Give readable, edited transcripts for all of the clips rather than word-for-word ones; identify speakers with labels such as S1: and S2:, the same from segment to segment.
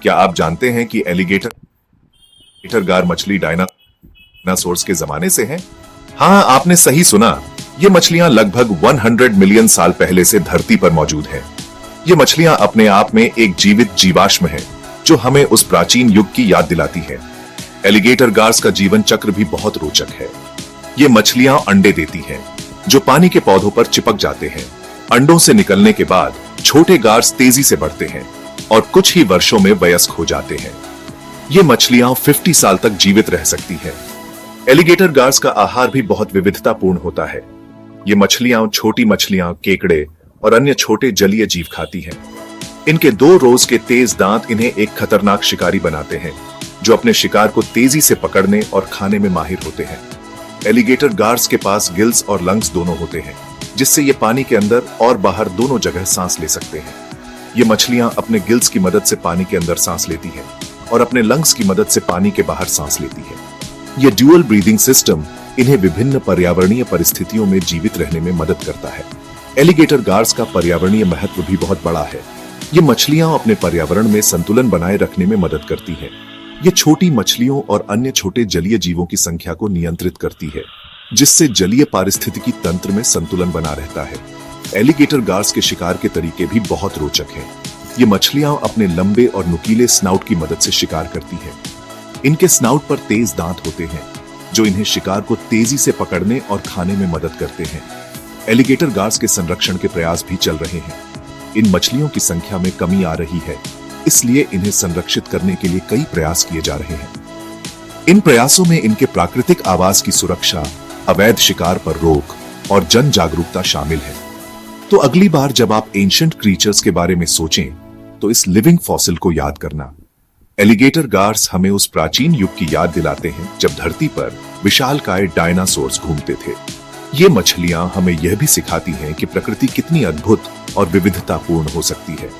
S1: क्या आप जानते हैं कि एलिगेटर गार मछली डायनासोर्स के जमाने से है? हाँ, आपने सही सुना। ये मछलियां लगभग 100 मिलियन साल पहले से धरती पर मौजूद हैं। ये मछलियां अपने आप में एक जीवित जीवाश्म है जो हमें उस प्राचीन युग की याद दिलाती है। एलिगेटर गार्स का जीवन चक्र भी बहुत रोचक है। ये मछलियां अंडे देती हैं, जो पानी के पौधों पर चिपक जाते हैं। अंडों से निकलने के बाद छोटे गार्स तेजी से बढ़ते हैं और कुछ ही वर्षों में वयस्क हो जाते हैं। ये मछलियां 50 साल तक जीवित रह सकती हैं। एलिगेटर गार्स का आहार भी बहुत विविधतापूर्ण होता है। ये मछलियां छोटी मछलियां, केकड़े और अन्य छोटे जलीय जीव खाती हैं। इनके 2 रोज के तेज दांत इन्हें एक खतरनाक शिकारी बनाते हैं, जो अपने शिकार को तेजी से पकड़ने और खाने में माहिर होते हैं। एलिगेटर गार्स के पास गिल्स और लंग्स दोनों होते हैं, जिससे ये पानी के अंदर और बाहर दोनों जगह सांस ले सकते हैं। ये मछलियां अपने गिल्स की मदद से पानी के अंदर सांस लेती हैं और अपने लंग्स की मदद से पानी के बाहर सांस लेती हैं। ये ड्यूअल ब्रीदिंग सिस्टम इन्हें विभिन्न पर्यावरणीय परिस्थितियों में जीवित रहने में मदद करता है। एलिगेटर गार्स का पर्यावरणीय महत्व भी बहुत बड़ा है। ये मछलियां अपने पर्यावरण में संतुलन बनाए रखने में मदद करती हैं। ये छोटी मछलियों और अन्य छोटे जलीय जीवों की संख्या को नियंत्रित करती है, जिससे जलीय पारिस्थितिकी तंत्र में संतुलन बना रहता है। एलिगेटर गार्स के शिकार के तरीके भी बहुत रोचक हैं। ये मछलियां अपने लंबे और नुकीले स्नाउट की मदद से शिकार करती हैं। इनके स्नाउट पर तेज दांत होते हैं, जो इन्हें शिकार को तेजी से पकड़ने और खाने में मदद करते हैं। एलिगेटर गार्स के संरक्षण के प्रयास भी चल रहे हैं। इन मछलियों की संख्या में कमी आ रही है, इसलिए इन्हें संरक्षित करने के लिए कई प्रयास किए जा रहे हैं। इन प्रयासों में इनके प्राकृतिक आवास की सुरक्षा, अवैध शिकार पर रोक और जन जागरूकता शामिल है। तो अगली बार जब आप एंशिएंट क्रीचर्स के बारे में सोचें, तो इस लिविंग फॉसिल को याद करना। एलिगेटर गार्स हमें उस प्राचीन युग की याद दिलाते हैं जब धरती पर विशालकाय डायनासोर्स घूमते थे। ये मछलियां हमें यह भी सिखाती हैं कि प्रकृति कितनी अद्भुत और विविधतापूर्ण हो सकती है।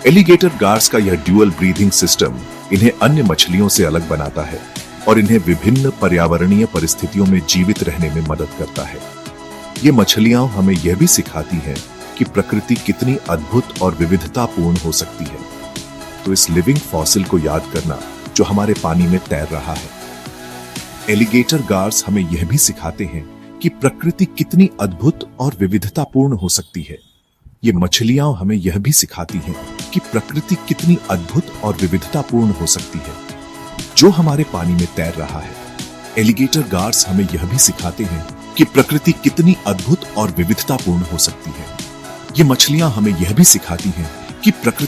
S1: एलिगेटर गार्स का यह ड्यूअल ब्रीथिंग सिस्टम इन्हें अन्य मछलियों से अलग बनाता है और इन्हें विभिन्न पर्यावरणीय परिस्थितियों में जीवित रहने में मदद करता है। ये मछलियां हमें यह भी सिखाती हैं कि प्रकृति कितनी अद्भुत और विविधतापूर्ण हो सकती है। तो इस लिविंग फॉसिल को याद करना जो हमारे पानी में तैर रहा है। एलिगेटर गार्स हमें यह भी सिखाते हैं कि प्रकृति कितनी अद्भुत और विविधतापूर्ण हो सकती है। ये मछलियां हमें यह भी सिखाती हैं कि प्रकृति कितनी अद्भुत और विविधतापूर्ण हो सकती है, जो हमारे पानी में तैर रहा है। एलिगेटर गार्स हमें यह भी सिखाते हैं कि प्रकृति कितनी अद्भुत और विविधतापूर्ण हो सकती है। ये मछलियां हमें यह भी सिखाती हैं कि प्रकृति